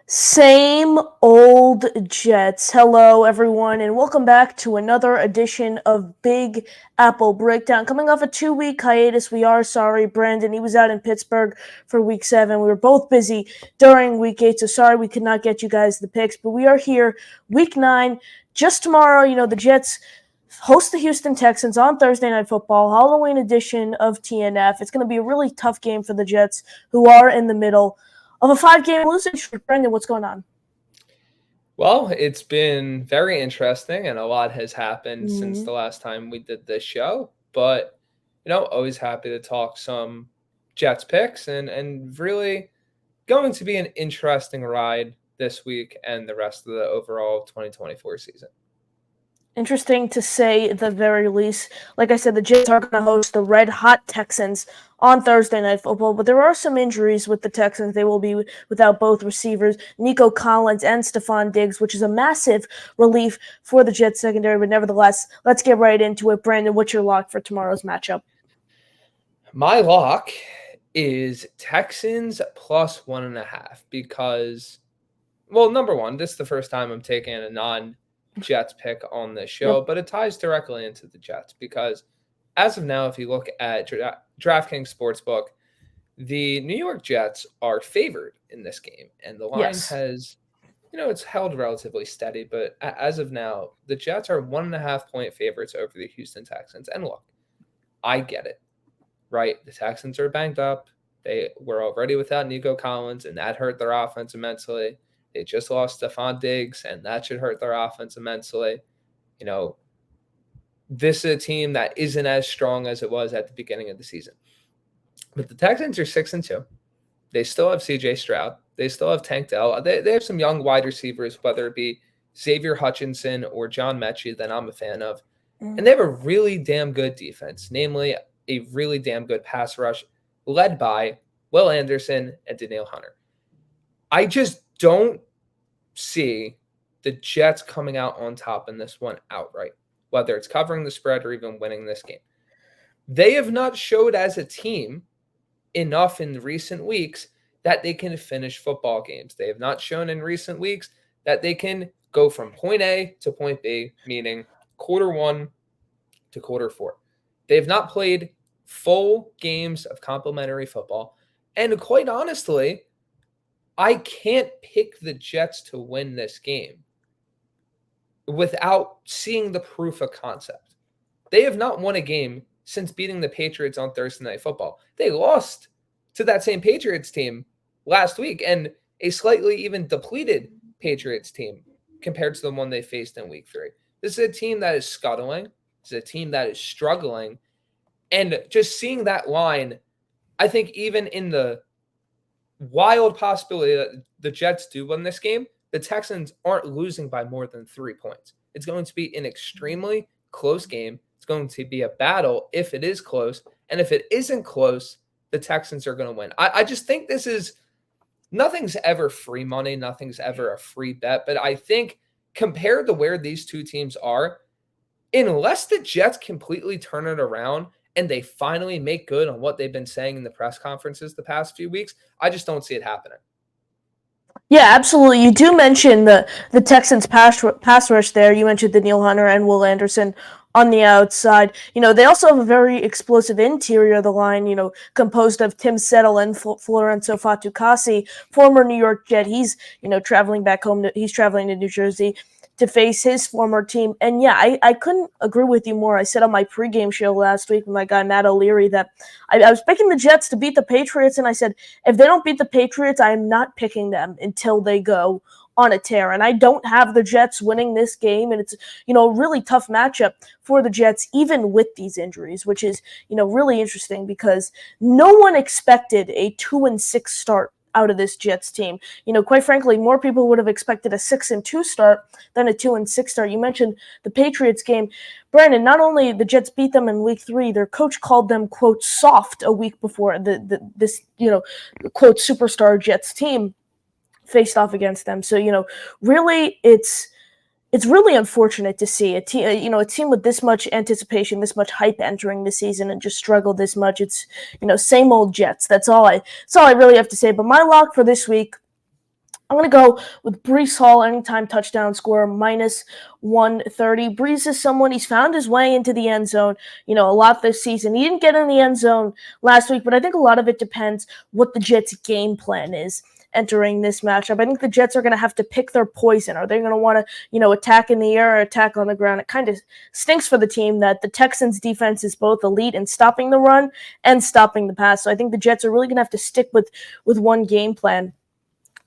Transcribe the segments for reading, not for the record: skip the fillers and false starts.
Same old Jets. Hello, everyone, and welcome back to another edition of Big Apple Breakdown. Coming off a 2-week hiatus, we are sorry. Brandon, he was out in Pittsburgh for week 7. We were both busy during week 8, so sorry we could not get you guys the picks, but we are here week 9. Just tomorrow, the Jets host the Houston Texans on Thursday Night Football, Halloween edition of TNF. It's going to be a really tough game for the Jets, who are in the middle of a 5-game losing streak. Brendan, what's going on? Well, it's been very interesting and a lot has happened since the last time we did this show. But, always happy to talk some Jets picks and really going to be an interesting ride this week and the rest of the overall 2024 season. Interesting to say at the very least. Like I said, the Jets are going to host the red-hot Texans on Thursday Night Football, but there are some injuries with the Texans. They will be without both receivers, Nico Collins and Stephon Diggs, which is a massive relief for the Jets secondary, but nevertheless, let's get right into it. Brandon, what's your lock for tomorrow's matchup? My lock is Texans plus 1.5 because, well, number one, this is the first time I'm taking a non-Jets pick on this show, but it ties directly into the Jets because as of now, if you look at DraftKings Sportsbook, the New York Jets are favored in this game, and the line has, it's held relatively steady, but as of now, the Jets are 1.5-point favorites over the Houston Texans. And look, I get it, right? The Texans are banged up. They were already without Nico Collins, and that hurt their offense immensely. They just lost Stephon Diggs, and that should hurt their offense immensely. This is a team that isn't as strong as it was at the beginning of the season. But the Texans are 6-2. They still have C.J. Stroud. They still have Tank Dell. They have some young wide receivers, whether it be Xavier Hutchinson or John Mechie, that I'm a fan of. And they have a really damn good defense, namely a really damn good pass rush led by Will Anderson and Danielle Hunter. I just don't see the Jets coming out on top in this one outright, whether it's covering the spread or even winning this game. They have not showed as a team enough in recent weeks that they can finish football games. They have not shown in recent weeks that they can go from point A to point B, meaning quarter 1 to quarter 4. They have not played full games of complimentary football. And quite honestly, I can't pick the Jets to win this game without seeing the proof of concept. They have not won a game since beating the Patriots on Thursday Night Football. They lost to that same Patriots team last week, and a slightly even depleted Patriots team compared to the one they faced in week 3. This is a team that is scuttling. This is a team that is struggling. And just seeing that line, I think even in the wild possibility that the Jets do win this game, the Texans aren't losing by more than 3 points. It's going to be an extremely close game. It's going to be a battle if it is close. And if it isn't close, the Texans are going to win. I just think this is – nothing's ever free money. Nothing's ever a free bet. But I think compared to where these two teams are, unless the Jets completely turn it around and they finally make good on what they've been saying in the press conferences the past few weeks, I just don't see it happening. Yeah, absolutely. You do mention the Texans pass rush there. You mentioned Danielle Hunter and Will Anderson on the outside. They also have a very explosive interior of the line, composed of Tim Settle and Florenzo Fatukasi, former New York Jet. He's, traveling back home. He's traveling to New Jersey to face his former team. And yeah, I couldn't agree with you more. I said on my pregame show last week with my guy Matt O'Leary that I was picking the Jets to beat the Patriots, and I said, if they don't beat the Patriots, I am not picking them until they go on a tear. And I don't have the Jets winning this game, and it's, a really tough matchup for the Jets, even with these injuries, which is, really interesting because no one expected a 2-6 start out of this Jets team. Quite frankly, more people would have expected a 6-2 start than a 2-6 start. You mentioned the Patriots game. Brandon, not only the Jets beat them in week 3, their coach called them, quote, soft a week before this quote, superstar Jets team faced off against them. So, really it's really unfortunate to see a team with this much anticipation, this much hype entering the season and just struggle this much. It's, same old Jets. That's all I really have to say. But my lock for this week I'm going to go with Brees Hall, anytime touchdown scorer, minus 130. Brees is someone, he's found his way into the end zone, a lot this season. He didn't get in the end zone last week, but I think a lot of it depends what the Jets' game plan is entering this matchup. I think the Jets are going to have to pick their poison. Are they going to want to, attack in the air or attack on the ground? It kind of stinks for the team that the Texans' defense is both elite in stopping the run and stopping the pass. So I think the Jets are really going to have to stick with one game plan.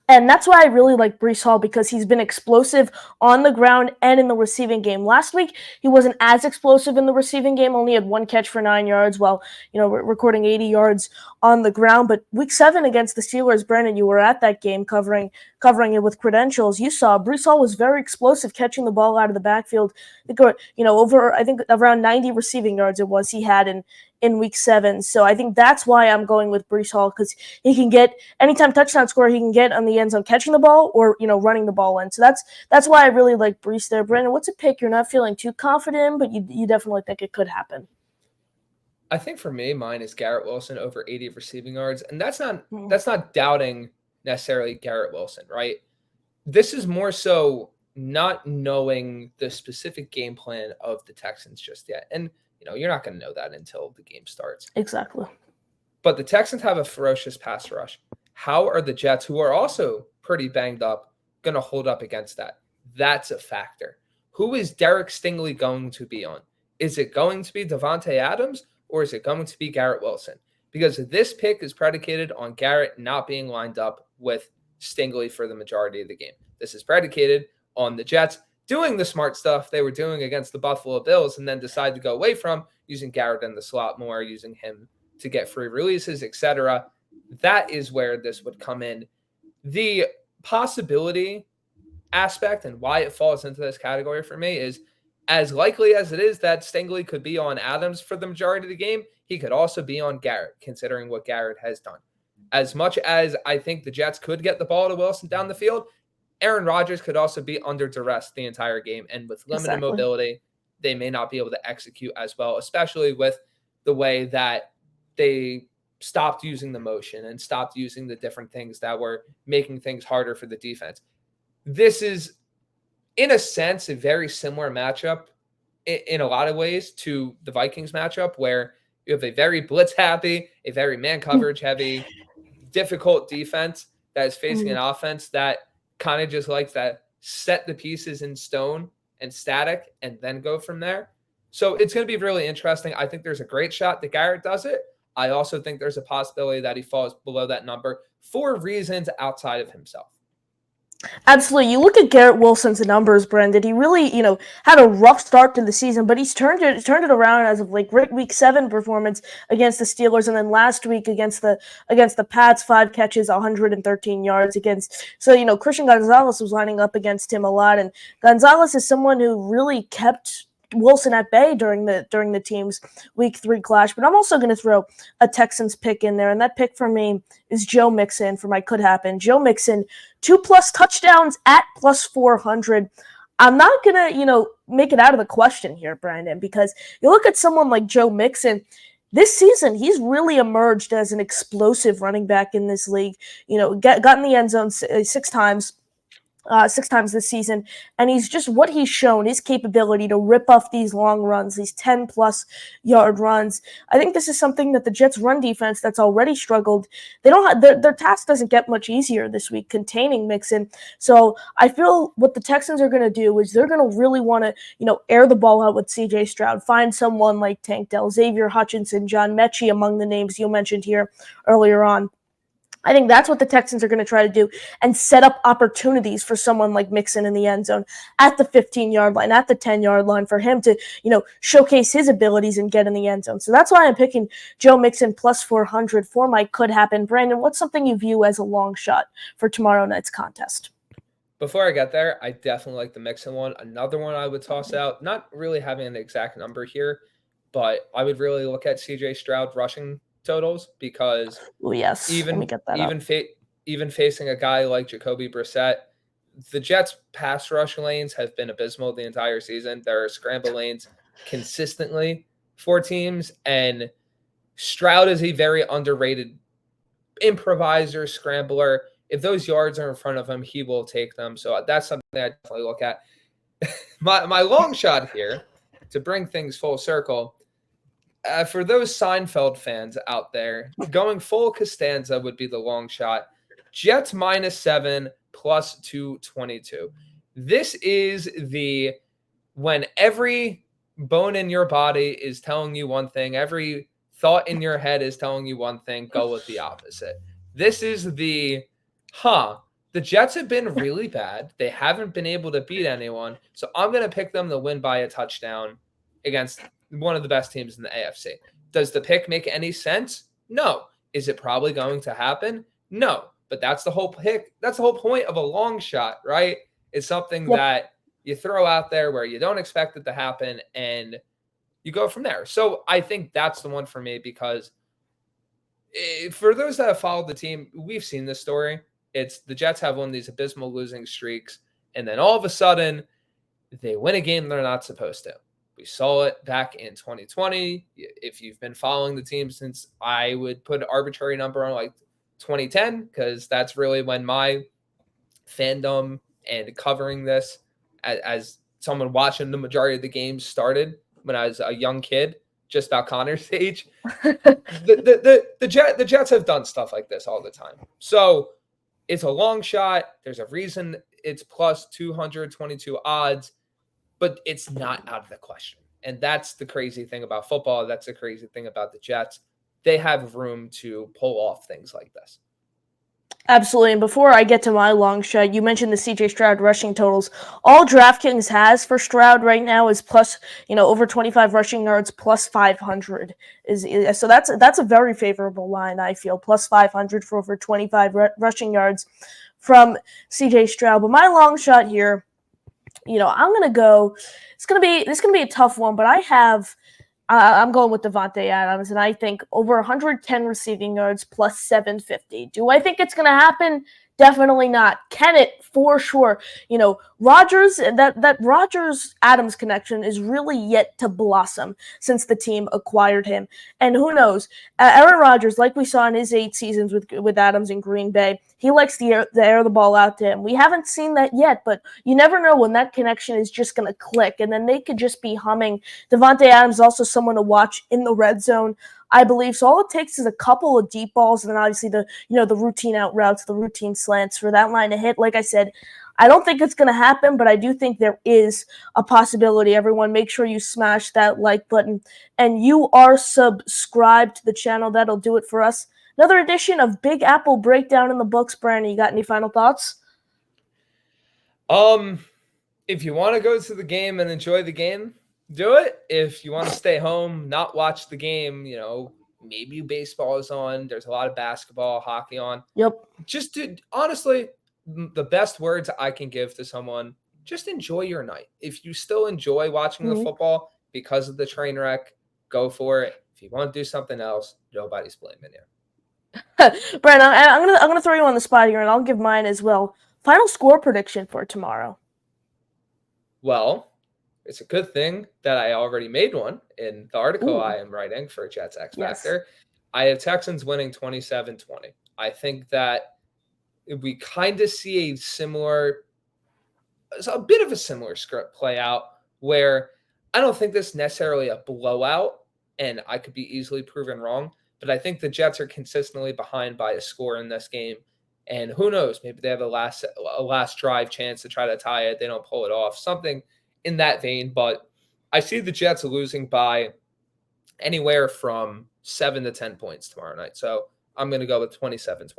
And that's why I really like Brees Hall, because he's been explosive on the ground and in the receiving game. Last week, he wasn't as explosive in the receiving game, only had one catch for 9 yards while, recording 80 yards on the ground. But week 7 against the Steelers, Brandon, you were at that game covering it with credentials. You saw Brees Hall was very explosive, catching the ball out of the backfield. I think around 90 receiving yards it was he had in week 7. So I think that's why I'm going with Brees Hall, because he can get anytime touchdown scorer he can get on the end zone catching the ball or running the ball in. So that's why I really like Brees there. Brandon, what's a pick you're not feeling too confident, but you definitely think it could happen? I think for me, mine is Garrett Wilson over 80 receiving yards, and that's not doubting necessarily Garrett Wilson, right? This is more so not knowing the specific game plan of the Texans just yet. And you're not going to know that until the game starts. Exactly. But the Texans have a ferocious pass rush. How are the Jets, who are also pretty banged up, going to hold up against that? That's a factor. Who is Derek Stingley going to be on? Is it going to be Devontae Adams or is it going to be Garrett Wilson? Because this pick is predicated on Garrett not being lined up with Stingley for the majority of the game. This is predicated on the Jets doing the smart stuff they were doing against the Buffalo Bills and then decide to go away from, using Garrett in the slot more, using him to get free releases, etc. That is where this would come in. The possibility aspect and why it falls into this category for me is, as likely as it is that Stingley could be on Adams for the majority of the game, he could also be on Garrett, considering what Garrett has done. As much as I think the Jets could get the ball to Wilson down the field, Aaron Rodgers could also be under duress the entire game. And with limited mobility, they may not be able to execute as well, especially with the way that they stopped using the motion and stopped using the different things that were making things harder for the defense. This is, in a sense, a very similar matchup in a lot of ways to the Vikings matchup, where you have a very blitz happy, a very man coverage heavy, difficult defense that is facing an offense that kind of just likes that set the pieces in stone and static and then go from there. So it's going to be really interesting. I think there's a great shot that Garrett does it. I also think there's a possibility that he falls below that number for reasons outside of himself. Absolutely. You look at Garrett Wilson's numbers, Brendan. He really, had a rough start to the season, but he's turned it around as of great week 7 performance against the Steelers, and then last week against the Pats, 5 catches, 113 yards against. So Christian Gonzalez was lining up against him a lot, and Gonzalez is someone who really kept Wilson at bay during the team's week 3 clash. But I'm also going to throw a Texans pick in there, and that pick for me is Joe Mixon for my could happen. Joe Mixon, 2+ touchdowns at plus 400. I'm not going to, make it out of the question here, Brandon, because you look at someone like Joe Mixon. This season, he's really emerged as an explosive running back in this league. Got in the end zone 6 times. 6 times this season, and he's just what he's shown, his capability to rip off these long runs, these 10+ yard runs. I think this is something that the Jets' run defense, that's already struggled, they don't have, their task doesn't get much easier this week containing Mixon. So I feel what the Texans are going to do is they're going to really want to air the ball out with CJ Stroud, find someone like Tank Dell, Xavier Hutchinson, John Mechie, among the names you mentioned here earlier on. I think that's what the Texans are going to try to do, and set up opportunities for someone like Mixon in the end zone at the 15-yard line, at the 10-yard line, for him to, showcase his abilities and get in the end zone. So that's why I'm picking Joe Mixon plus 400 for my could happen. Brandon, what's something you view as a long shot for tomorrow night's contest? Before I get there, I definitely like the Mixon one. Another one I would toss out, not really having an exact number here, but I would really look at CJ Stroud rushing totals, because yes, even facing a guy like Jacoby Brissett, the Jets' pass rush lanes have been abysmal the entire season. There are scramble lanes consistently for teams, and Stroud is a very underrated improviser, scrambler, if those yards are in front of him, he will take them. So that's something I definitely look at. My long shot here, to bring things full circle, for those Seinfeld fans out there, going full Costanza would be the long shot. Jets -7 plus 222. This is the when every bone in your body is telling you one thing, every thought in your head is telling you one thing, go with the opposite. This is the the Jets have been really bad. They haven't been able to beat anyone. So I'm going to pick them to win by a touchdown against one of the best teams in the AFC. Does the pick make any sense? No. Is it probably going to happen? No. But that's the whole pick. That's the whole point of a long shot, right? It's something that you throw out there where you don't expect it to happen and you go from there. So I think that's the one for me because for those that have followed the team, we've seen this story. It's the Jets have one of these abysmal losing streaks, and then all of a sudden they win a game they're not supposed to. We saw it back in 2020. If you've been following the team since, I would put an arbitrary number on like 2010 because that's really when my fandom and covering this as someone watching the majority of the games started when I was a young kid, just about Connor's age. The Jets have done stuff like this all the time. So it's a long shot. There's a reason it's plus 222 odds, but it's not out of the question. And that's the crazy thing about football. That's the crazy thing about the Jets. They have room to pull off things like this. Absolutely. And before I get to my long shot, you mentioned the CJ Stroud rushing totals. All DraftKings has for Stroud right now is plus, over 25 rushing yards plus 500. So that's a very favorable line, I feel. Plus 500 for over 25 rushing yards from CJ Stroud. But my long shot here, I'm going to go, this is going to be a tough one, but I'm going with Davante Adams, and I think over 110 receiving yards plus 750. Do I think it's going to happen? Definitely not. Can it? For sure. Rodgers, that Rodgers-Adams connection is really yet to blossom since the team acquired him. And who knows? Aaron Rodgers, like we saw in his 8 seasons with Adams in Green Bay, he likes to air the ball out to him. We haven't seen that yet, but you never know when that connection is just going to click, and then they could just be humming. Davante Adams is also someone to watch in the red zone, I believe. So all it takes is a couple of deep balls, and then obviously the routine out routes, the routine slants for that line to hit. Like I said, I don't think it's going to happen, but I do think there is a possibility. Everyone, make sure you smash that like button, and you are subscribed to the channel. That'll do it for us. Another edition of Big Apple Breakdown in the books. Brandon, you got any final thoughts? If you want to go to the game and enjoy the game, do it. If you want to stay home, not watch the game, maybe baseball is on. There's a lot of basketball, hockey on. Yep. Just honestly, the best words I can give to someone, just enjoy your night. If you still enjoy watching the football because of the train wreck, go for it. If you want to do something else, nobody's blaming you. Brandon, I'm gonna throw you on the spot here, and I'll give mine as well. Final score prediction for tomorrow. Well, it's a good thing that I already made one in the article I am writing for Jets X Factor. Yes. I have Texans winning 27-20. I think that we kind of see a bit of a similar script play out where I don't think this is necessarily a blowout, and I could be easily proven wrong, but I think the Jets are consistently behind by a score in this game. And who knows, maybe they have a last drive chance to try to tie it. They don't pull it off. Something in that vein. But I see the Jets losing by anywhere from 7 to 10 points tomorrow night. So I'm going to go with 27-20.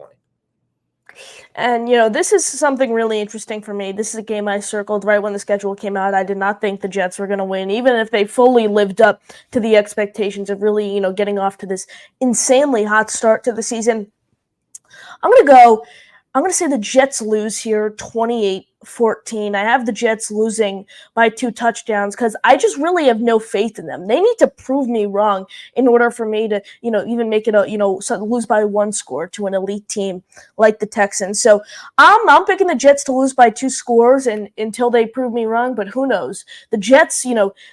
And, this is something really interesting for me. This is a game I circled right when the schedule came out. I did not think the Jets were going to win, even if they fully lived up to the expectations of really, getting off to this insanely hot start to the season. I'm going to say the Jets lose here 28-17. 14. I have the Jets losing by 2 touchdowns because I just really have no faith in them. They need to prove me wrong in order for me to, even make it lose by 1 score to an elite team like the Texans. So I'm picking the Jets to lose by 2 scores and until they prove me wrong, but who knows? The Jets,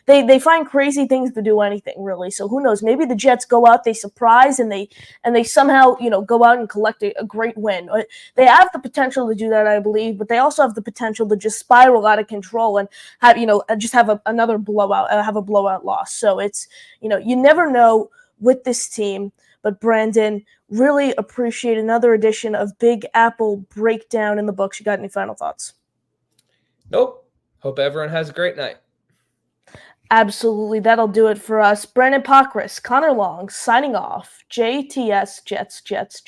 they find crazy things to do anything really. So who knows? Maybe the Jets go out, they surprise, and they somehow, go out and collect a great win. They have the potential to do that, I believe, but they also have the potential to just spiral out of control and have, just have another blowout, have a blowout loss. So it's, you never know with this team. But Brandon, really appreciate another edition of Big Apple Breakdown in the books. You got any final thoughts? Nope. Hope everyone has a great night. Absolutely. That'll do it for us. Brandon Pockris, Connor Long, signing off. JTS Jets.